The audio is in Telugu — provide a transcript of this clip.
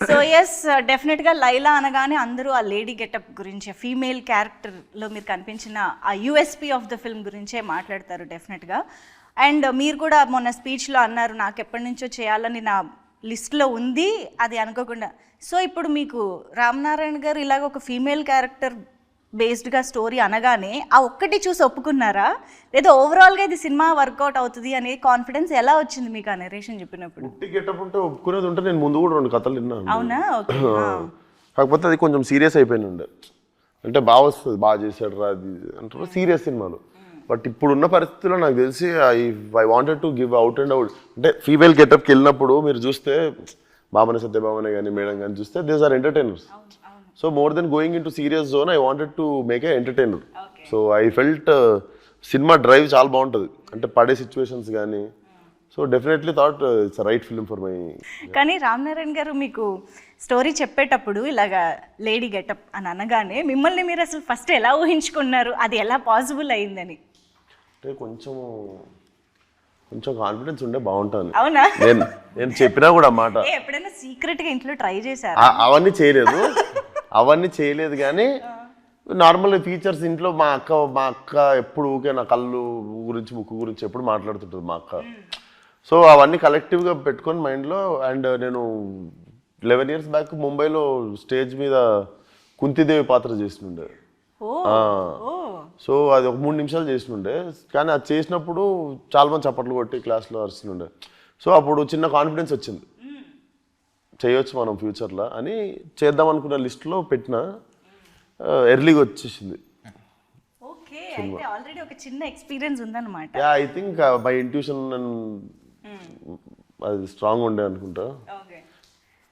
సో ఎస్ డెఫినెట్గా లైలా అనగానే అందరూ ఆ లేడీ గెటప్ గురించి ఫీమేల్ క్యారెక్టర్లో మీరు కనిపించిన ఆ యూఎస్పీ ఆఫ్ ద ఫిల్మ్ గురించే మాట్లాడతారు డెఫినెట్గా. అండ్ మీరు కూడా మొన్న స్పీచ్లో అన్నారు నాకు ఎప్పటి నుంచో చేయాలని నా లిస్ట్లో ఉంది, అది అనుకోకుండా. సో ఇప్పుడు మీకు రామ్ నారాయణ గారు ఇలాగ ఒక ఫీమేల్ క్యారెక్టర్ బేస్డ్గా స్టోరీ అనగానే ఆ ఒక్కటి చూసి ఒప్పుకున్నారా, లేదా ఓవరాల్గా ఇది సినిమా వర్కౌట్ అవుతుంది అనే కాన్ఫిడెన్స్ ఎలా వచ్చింది మీకు ఆ నెరేషన్ చెప్పినప్పుడు? గెటప్ ఉంటే ఒప్పుకునేది ఉంటే నేను ముందు కూడా 2 కథలు విన్నాను. అవునా? ఓకే. కాకపోతే అది కొంచెం సీరియస్ అయిపోయింది ఉండే, అంటే బాగా వస్తుంది, బాగా చేశాడు రా అది అంటారు సీరియస్ సినిమాలు. బట్ ఇప్పుడున్న పరిస్థితుల్లో నాకు తెలిసి I wanted to give out and out. అంటే ఫీమేల్ గెటప్కి వెళ్ళినప్పుడు మీరు చూస్తే బామన సత్యభామనే కానీ మేడం కానీ చూస్తే these are entertainers. So more than going in to serious zone I wanted to make a entertainer. So I felt cinema drive చాలా బాగుంటుంది, అంటే పడే సిచ్యువేషన్స్ కానీ. So definitely thought it's right film for my. కానీ రామ్ నారాయణ గారు మీకు స్టోరీ చెప్పేటప్పుడు ఇలాగా లేడీ గెటప్ అని అనగానే మిమ్మల్ని మీరు అసలు ఫస్ట్ ఎలా ఊహించుకున్నారు, అది ఎలా పాసిబుల్ అయిందని? అంటే కొంచెం కాన్ఫిడెన్స్ ఉండే బాగుంటుంది. అవునా? నేను చెప్పినా కూడా మాట ఎప్పుడైనా సీక్రెట్గా ఇంట్లో ట్రై చేశారు? అవన్నీ చేయలేదు కానీ నార్మల్ ఫీచర్స్ ఇంట్లో మా అక్క ఎప్పుడు ఊకే నా కళ్ళు గురించి ముక్కు గురించి ఎప్పుడు మాట్లాడుతుంటుంది మా అక్క. సో అవన్నీ కలెక్టివ్గా పెట్టుకొని మైండ్లో. అండ్ నేను 11 years బ్యాక్ ముంబైలో స్టేజ్ మీద కుంతిదేవి పాత్ర చేస్తుండే. సో అది ఒక 3 నిమిషాలు చేస్తుండే, కానీ అది చేసినప్పుడు చాలా మంది చప్పట్లు కొట్టి క్లాస్లో అరుస్తుండే. సో అప్పుడు చిన్న కాన్ఫిడెన్స్ వచ్చింది, చేయొచ్చు మనం ఫ్యూచర్లో అని. చేద్దాం అనుకున్న లిస్ట్లో పెట్టిన, ఎర్లీగా వచ్చేసింది. ఓకే, అయితే ఆల్రెడీ ఒక చిన్న ఎక్స్పీరియన్స్ ఉందన్నమాట. ఐ థింక్ మై ఇంట్యూషన్ అది స్ట్రాంగ్ ఉండే అనుకుంటా.